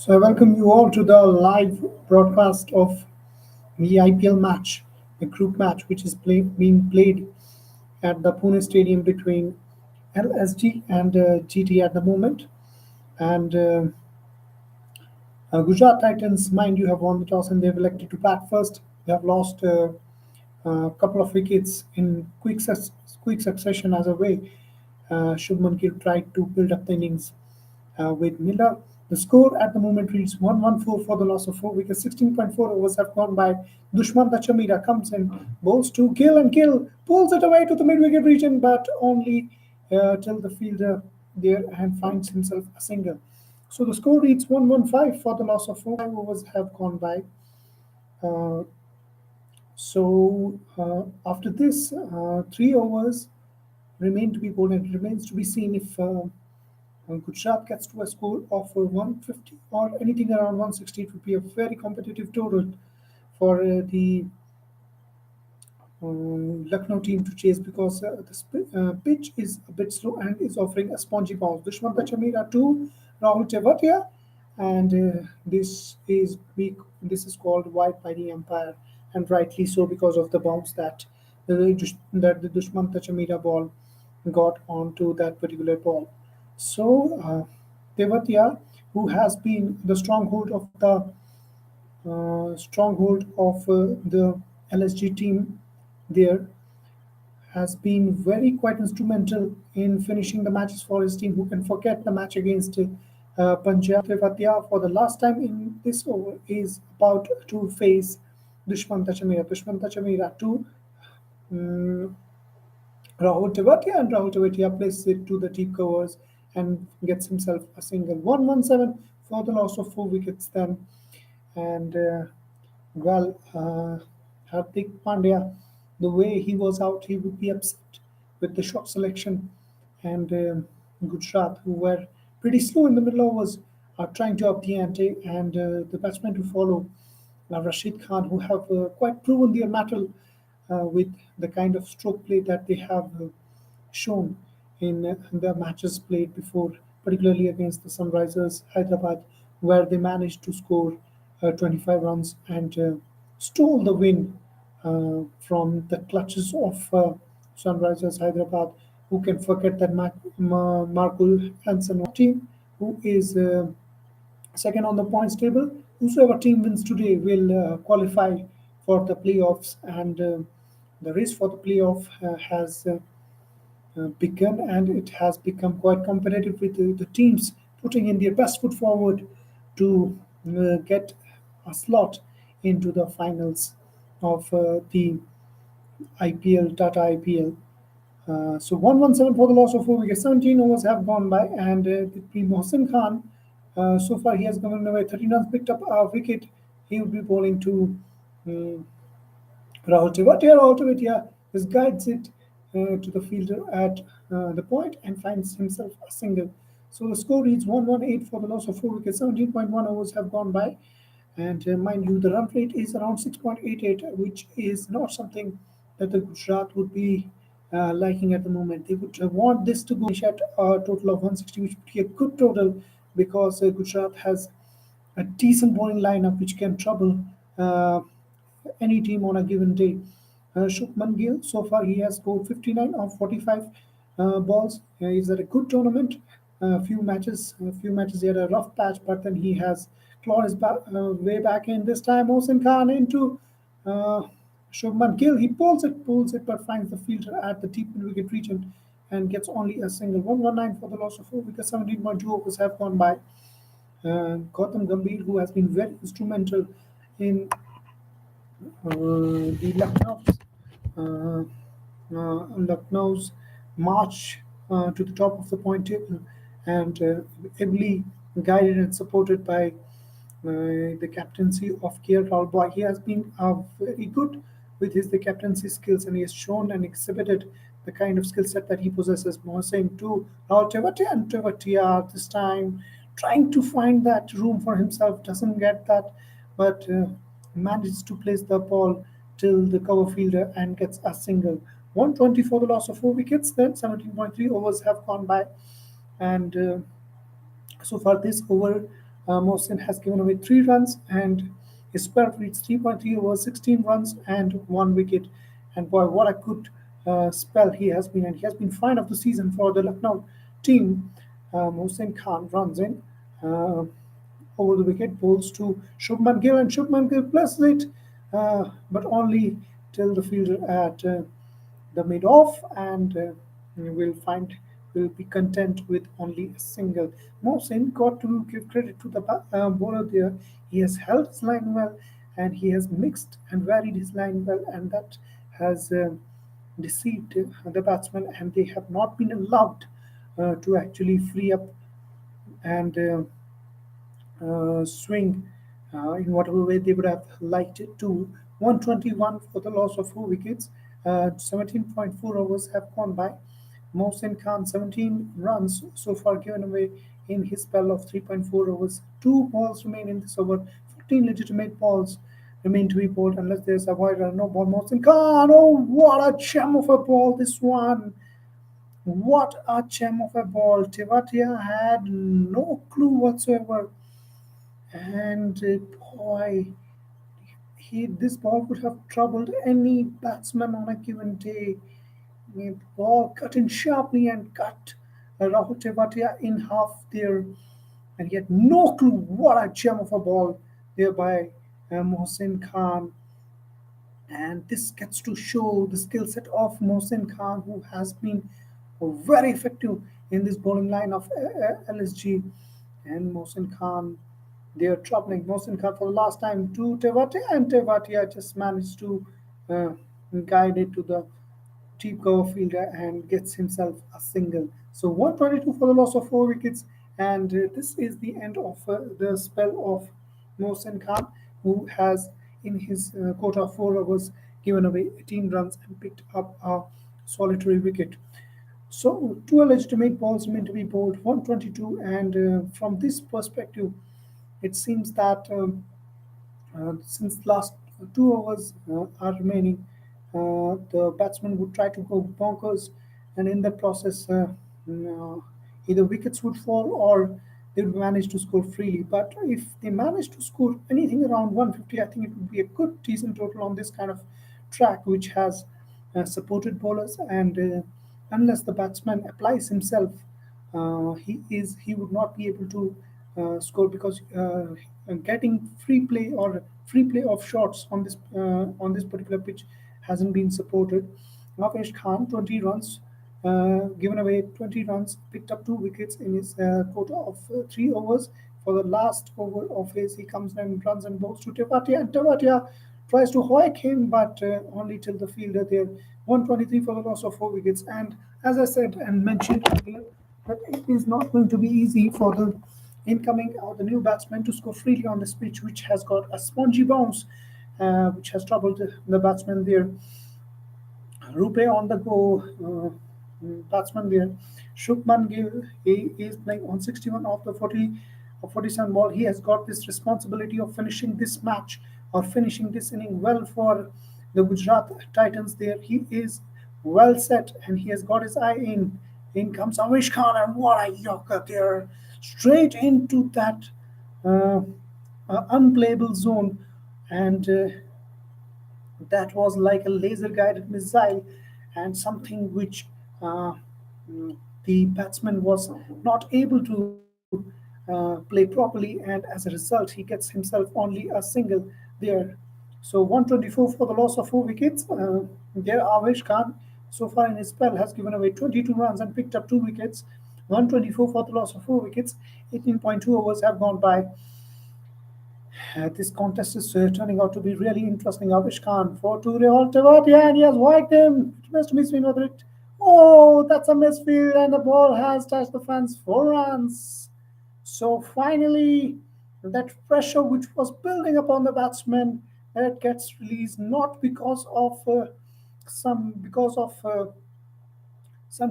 So I welcome you all to the live broadcast of the IPL match, the group match, which is being played at the Pune Stadium between LSG and GT at the moment. And Gujarat Titans, mind you, have won the toss and they've elected to bat first. They have lost a couple of wickets in quick succession as a way. Shubman Gill tried to build up the innings with Miller. The score at the moment reads 114 for the loss of 4 wickets. 16.4 overs have gone by. Dushman Dachamira comes in, bowls to Gill, and Gill pulls it away to the mid wicket region, but only till the fielder there and finds himself a single. So the score reads 115 for the loss of 4 overs have gone by. Uh, so after this, 3 overs remain to be bowled, and it remains to be seen if Gujarat gets to a score of 150 or anything around 160. It would be a very competitive total for the Lucknow team to chase because the pitch is a bit slow and is offering a spongy bounce. Dushmanta Chamira to Rahul Tevatia, and this is weak. This is called wide by the umpire, and rightly so because of the bounce that the Dushmanta Chamira ball got onto that particular ball. So Tevatia, who has been the stronghold of the LSG team there, has been very quite instrumental in finishing the matches for his team. Who can forget the match against Punjab? Tevatia for the last time in this over is about to face Dushman Tachamira. Dushman Tachamira to um, Rahul Tevatia, and Rahul Tevatia places it to the deep covers and gets himself a single. 117 for the loss of 4 wickets then. And Hardik Pandya, the way he was out, he would be upset with the shot selection. And Gujarat, who were pretty slow in the middle overs, are trying to up the ante. And the batsmen to follow, Rashid Khan, who have quite proven their mettle with the kind of stroke play that they have shown in the matches played before, particularly against the Sunrisers Hyderabad, where they managed to score 25 runs and stole the win from the clutches of Sunrisers Hyderabad. Who can forget that Markul Hansen team, who is second on the points table? Whosoever team wins today will qualify for the playoffs, and the race for the playoff has begun, and it has become quite competitive with the teams putting in their best foot forward to get a slot into the finals of the IPL, Tata IPL. So 117 for the loss of 4 wickets. 17 overs have gone by, and between Mohsin Khan, so far he has given away 13 runs, picked up a wicket. He would be bowling to um, Rahul Tewatia. Rahul Tewatia just guides it to the fielder at the point and finds himself a single. So the score reads 118 for the loss of 4 wickets. 17.1 overs have gone by. And mind you, the run rate is around 6.88, which is not something that the Gujarat would be liking at the moment. They would want this to go at a total of 160, which would be a good total because Gujarat has a decent bowling lineup which can trouble uh, any team on a given day. Shubman Gill, so far he has scored 59 of 45 balls. He's had a good tournament. A few matches he had a rough patch, but then he has clawed his way back in. This time, Mohsin Khan into uh, Shubman Gill. He pulls it, but finds the fielder at the deep wicket region and gets only a single. 119 for the loss of 4 wickets. 17.2 overs have gone by. Gautam Gambhir, who has been very instrumental in the Lucknow's march to the top of the point table, and heavily guided and supported by the captaincy of KL Rahul Boy. He has been very good with his the captaincy skills, and he has shown and exhibited the kind of skill set that he possesses. Mohsen to Rahul Tewatia, and Tewatia this time trying to find that room for himself, doesn't get that, but manages to place the ball till the cover fielder and gets a single. 120 for the loss of 4 wickets. Then 17.3 overs have gone by, and so far this over Mohsin has given away 3 runs, and his spell reached 3.3 overs, 16 runs, and 1 wicket. And boy, what a good spell he has been, and he has been find of the season for the Lucknow team. Mohsin Khan runs in. Uh, Over the wicket, bowls to Shubman Gill, and Shubman Gill places it, but only till the fielder at the mid off, and we'll find we'll be content with only a single. Mohsin got to give credit to the bowler there. He has held his line well, and he has mixed and varied his line well, and that has deceived the batsmen, and they have not been allowed to actually free up and swing in whatever way they would have liked it to. 121 for the loss of 4 wickets. 17.4 overs have gone by. Mohsin Khan 17 runs so far given away in his spell of 3.4 overs. 2 balls remain in this over. 14 legitimate balls remain to be bowled unless there's a wide run. No ball. Mohsin Khan. Oh, what a gem of a ball this one! What a gem of a ball. Tewatia had no clue whatsoever, and boy, this ball would have troubled any batsman on a given day. The ball cut in sharply and cut Rahul Tewatia in half there, and he had no clue. What a gem of a ball there by Mohsin Khan. And this gets to show the skill set of Mohsin Khan, who has been very effective in this bowling line of LSG. And Mohsin Khan, they are troubling Mohsin Khan for the last time to Tewatia, and Tewatia just managed to uh, guide it to the deep cover fielder and gets himself a single. So 122 for the loss of 4 wickets, and this is the end of the spell of Mohsin Khan, who has in his quota of 4 overs given away 18 runs and picked up a solitary wicket. So two legitimate balls remain to be bowled, 122, and from this perspective, it seems that since last 2 overs are remaining, the batsman would try to go bonkers, and in that process, either wickets would fall or they would manage to score freely. But if they manage to score anything around 150, I think it would be a good, decent total on this kind of track, which has supported bowlers. And unless the batsman applies himself, he would not be able to score, because getting free play of shots on this particular pitch hasn't been supported. Avesh Khan 20 runs, given away 20 runs, picked up 2 wickets in his quota of 3 overs. For the last over of his, he comes and runs and bowls to Tewatia, and Tewatia tries to hoik him, but only till the fielder there. 123 for the loss of 4 wickets. And as I said and mentioned earlier, that it is not going to be easy for the incoming or the new batsman to score freely on this pitch, which has got a spongy bounce, which has troubled the batsman there. Rupe on the go, batsman there. Shubman Gill, he is playing on 61 of the 40 of 47 ball. He has got this responsibility of finishing this match or finishing this inning well for the Gujarat Titans there. He is well set, and he has got his eye in. In comes Amish Khan, and what a yorker there. Straight into that uh, unplayable zone, and that was like a laser guided missile, and something which uh, the batsman was not able to play properly, and as a result he gets himself only a single there. So 124 for the loss of 4 wickets. There Avesh Khan so far in his spell has given away 22 runs and picked up 2 wickets. 124 for the loss of 4 wickets. 18.2 overs have gone by. This contest is turning out to be really interesting. Avish Khan for two Tewatia, and he has whacked him. It must miss whether it. Oh, that's a misfield, and the ball has touched the fence. 4 runs. So finally, that pressure which was building upon the batsman, that gets released, not because of some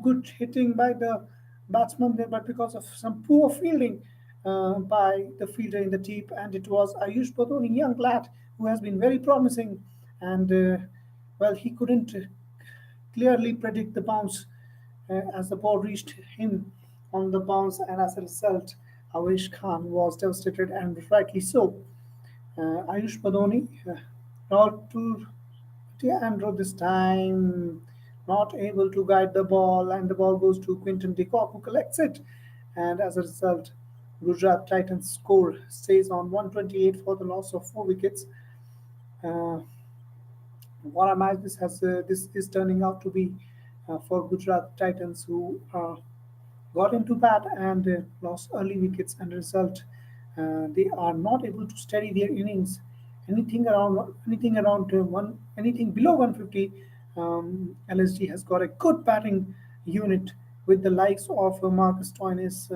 good hitting by the batsman there, but because of some poor fielding by the fielder in the deep. And it was Ayush Badoni, young lad, who has been very promising. And well, he couldn't clearly predict the bounce as the ball reached him on the bounce, and as a result, Avesh Khan was devastated and rightly so. Ayush Badoni, not to Andrew this time, not able to guide the ball, and the ball goes to Quinton de Kock, who collects it. And as a result, Gujarat Titans score stays on 128 for the loss of 4 wickets. Uh, what a match this is turning out to be for Gujarat Titans, who got into bat and lost early wickets, and result they are not able to steady their innings. Anything around anything below 150, LSG has got a good batting unit with the likes of Marcus Stoinis,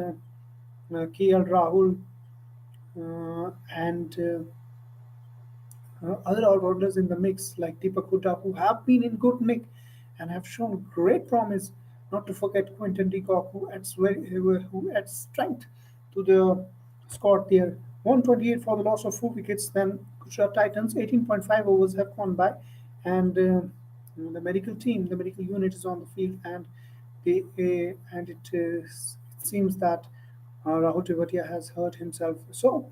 KL Rahul, and other all-rounders in the mix like Deepak Hooda, who have been in good nick and have shown great promise. Not to forget Quinton de Kock, who adds strength to the squad there. 128 for the loss of 4 wickets. Then Gujarat Titans 18.5 overs have gone by, and the medical team, the medical unit is on the field, and it seems that Rahul Tewatia has hurt himself. So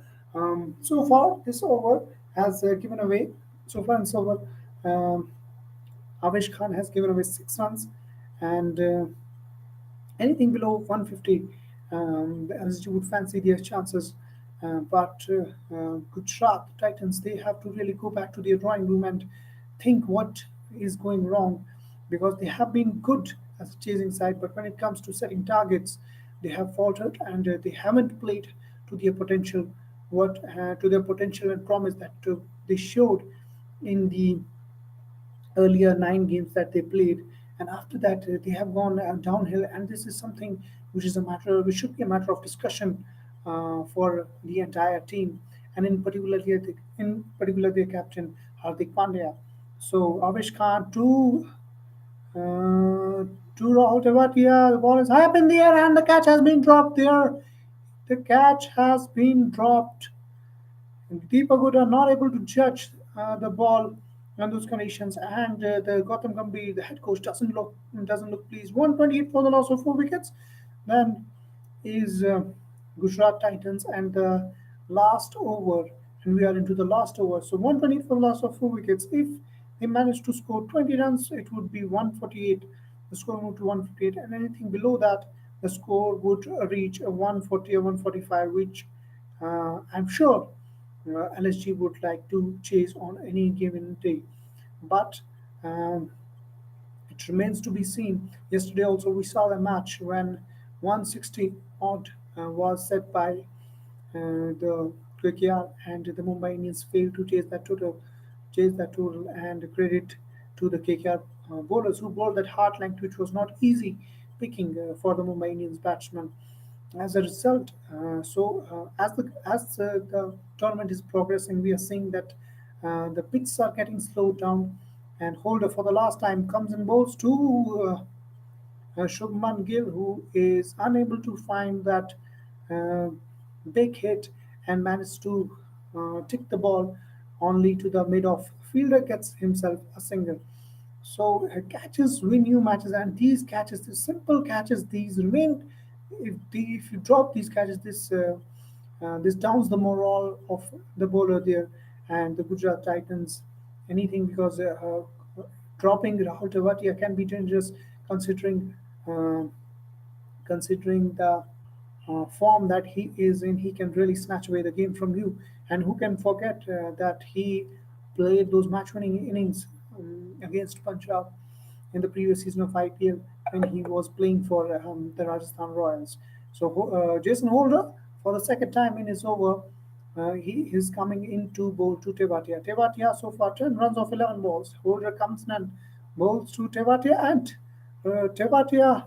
far this over has given away. So far in this over, um, Avesh Khan has given away 6 runs, and anything below 150, the LSG would fancy their chances. But Gujarat Titans, they have to really go back to their drawing room and think what is going wrong, because they have been good as a chasing side, but when it comes to setting targets, they have faltered, and they haven't played to their potential. What to their potential and promise that they showed in the earlier 9 games that they played, and after that they have gone downhill. And this is something which should be a matter of discussion for the entire team, and in particular their captain Hardik Pandya. So Avish Khan to Rahul Tewatia. The ball is high up in the air, and the catch has been dropped there. The catch has been dropped. Deepak Huda not able to judge the ball under those conditions, and the Gautam Gambhir, the head coach, doesn't look pleased. 128 for the loss of 4 wickets. Then is Gujarat Titans, and the last over, and we are into the last over. So 128 for the loss of 4 wickets. If they manage to score 20 runs, it would be 148. The score moved to 158, and anything below that, the score would reach a 140 or 145, which I'm sure LSG would like to chase on any given day. But um, it remains to be seen. Yesterday also we saw a match when 160 odd was set by the KKR, and the Mumbai Indians failed to chase that total, and credit to the KKR bowlers who bowled that hard length, which was not easy picking for the Mumbai Indians batsmen. As a result, as the tournament is progressing, we are seeing that the pitches are getting slowed down, and Holder for the last time comes in bowls to Shubman Gill, who is unable to find that uh, big hit and managed to tick the ball only to the mid off. Fielder gets himself a single. So catches win you matches, and these catches, the simple catches, these remain. If you drop these catches, this downs the morale of the bowler there, and the Gujarat Titans. Anything, because dropping Rahul Tewatia can be dangerous, considering uh, considering the form that he is in. He can really snatch away the game from you. And who can forget that he played those match-winning innings against Punjab in the previous season of IPL when he was playing for the Rajasthan Royals. So Jason Holder, for the second time in his over, he is coming in to bowl to Tewatia. Tewatia so far 10 runs off 11 balls. Holder comes in and bowls to Tewatia, and Tewatia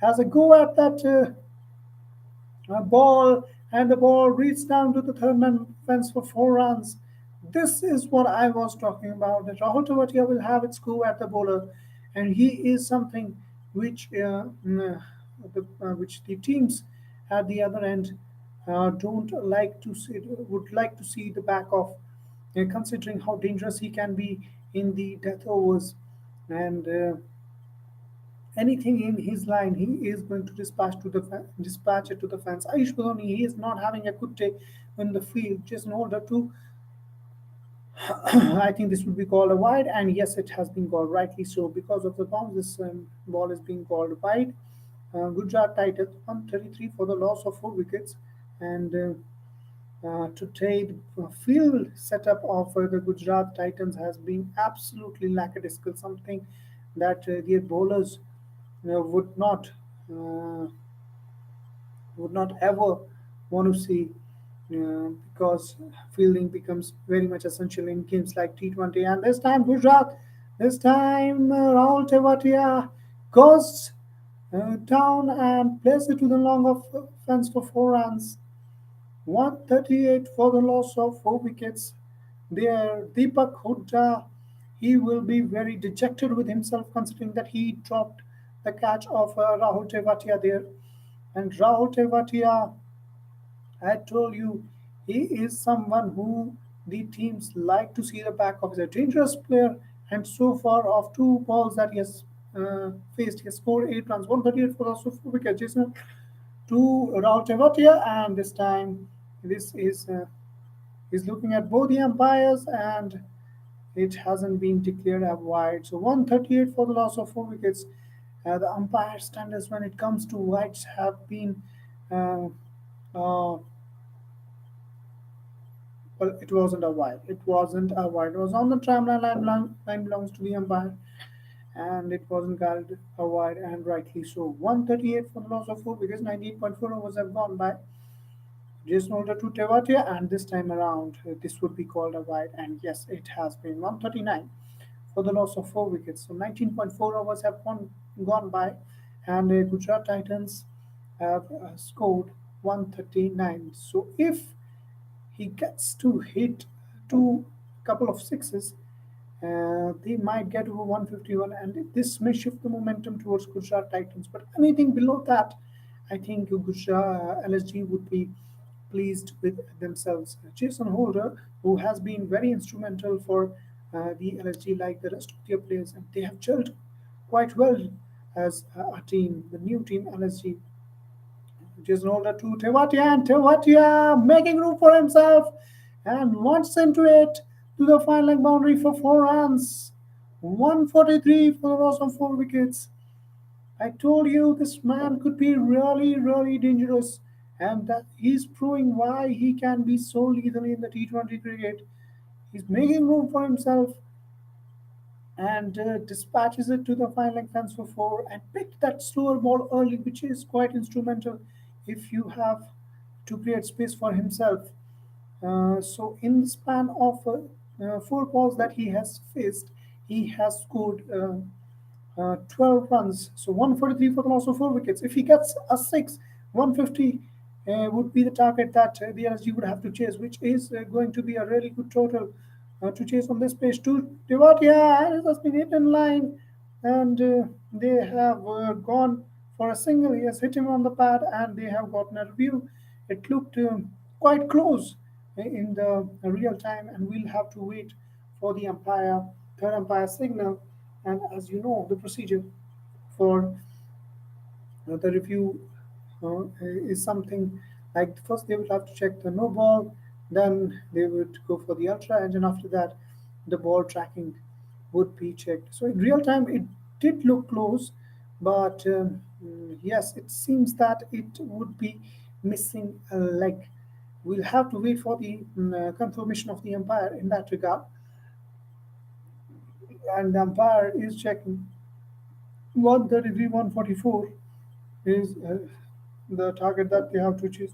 has a go at that ball, and the ball reached down to the third man fence for 4 runs. This is what I was talking about. That Rahul Tewatia will have its go at the bowler, and he is something which which the teams at the other end don't like to see, would like to see the back of, considering how dangerous he can be in the death overs. And anything in his line, he is going to dispatch it to the fence. Ayush Badoni, he is not having a good day in the field, just in order to I think this would be called a wide, and yes, it has been called rightly so because of the bounce. This ball is being called wide. Gujarat Titans 133 for the loss of 4 wickets, and today the field setup of the Gujarat Titans has been absolutely lackadaisical. Something that their bowlers uh, would not ever want to see because fielding becomes very much essential in games like T20. And this time, Gujarat, this time Rahul Tewatia goes down and plays it to the long of fence for 4 runs. 138 for the loss of 4 wickets. There, Deepak Hooda, he will be very dejected with himself considering that he dropped the catch of Rahul Tewatia there. And Rahul Tewatia, I told you, he is someone who the teams like to see the back of. He's a dangerous player, and so far, of 2 balls that he has faced, he has scored 8 runs, 138 for also 4 wickets. Jason to Rahul Tewatia, and this time, this is he's looking at both the umpires, and it hasn't been declared a wide. So 138 for the loss of 4 wickets. The umpire standards when it comes to wides have been uh, uh, well, it wasn't a wide. It wasn't a wide. It was on the tramline line. Line belongs to the umpire, and it wasn't called a wide, and rightly so. 138 for the loss of 4 wickets. 98.4 overs have gone by. Jason Holder to Tewatia, and this time around, this would be called a wide, and yes, it has been 139 for the loss of 4 wickets. So 19.4 overs have gone by, and Gujarat Titans have scored 139. So if he gets to hit two couple of sixes, they might get over 151, and this may shift the momentum towards Gujarat Titans. But anything below that, I think Gujarat LSG would be pleased with themselves. Jason Holder, who has been very instrumental for the LSG, like the rest of their players, and they have gelled quite well as a team. The new team LSG, Jason Holder to Tewatia, and Tewatia making room for himself and wants into it to the final leg boundary for 4 runs. 143 for the loss of 4 wickets. I told you this man could be really, really dangerous, and that he's proving why he can be so lethal in the T20 cricket. He's making room for himself and dispatches it to the final leg fence for 4 and picked that slower ball early, which is quite instrumental if you have to create space for himself. So, in the span of 4 balls that he has faced, he has scored 12 runs. So 143 for the loss of 4 wickets. If he gets a 6, 150 would be the target that the LSG would have to chase, which is going to be a really good total to chase on this page. To Devatia, it has been hit in line, and they have gone for a single. He has hit him on the pad, and they have gotten a review. It looked quite close in the real time, and we'll have to wait for the third umpire signal. And as you know, the procedure for the review is something like first they would have to check the no ball, then they would go for the ultra, and then after that, the ball tracking would be checked. So in real time, it did look close, but yes, it seems that it would be missing a leg. We'll have to wait for the confirmation of the umpire in that regard, and the umpire is checking 133, 144 is the target that they have to choose.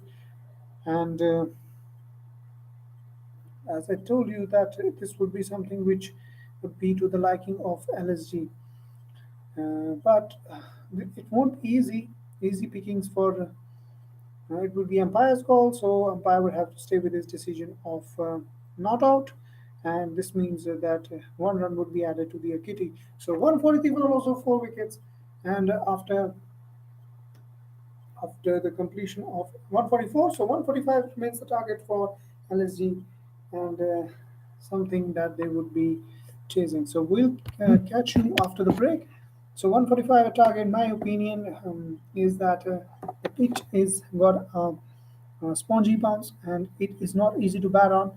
And as I told you, that this would be something which would be to the liking of LSG. But it won't be easy pickings for it would be umpire's call, so umpire would have to stay with his decision of not out, and this means that 1 run would be added to the kitty. So 143 will also 4 wickets, and after the completion of 144. So 145 remains the target for LSG, and something that they would be chasing. So we'll catch you after the break. So 145 attack, in my opinion, is that the pitch is got spongy bounce and it is not easy to bat on.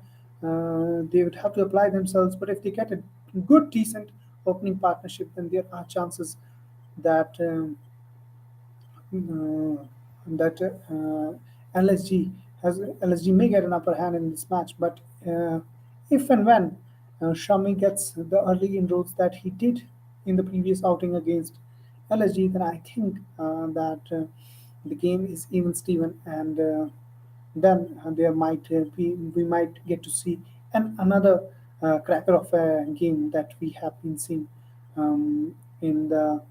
They would have to apply themselves, but if they get a good, decent opening partnership, then there are chances that that LSG may get an upper hand in this match. But if and when Shami gets the early inroads that he did in the previous outing against LSG, then I think that the game is even Steven, and then there might be we might get to see another cracker of a game that we have been seeing in the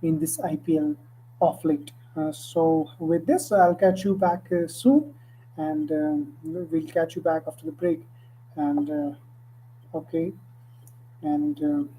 in this IPL off late. So with this, I'll catch you back soon, and we'll catch you back after the break. And okay, and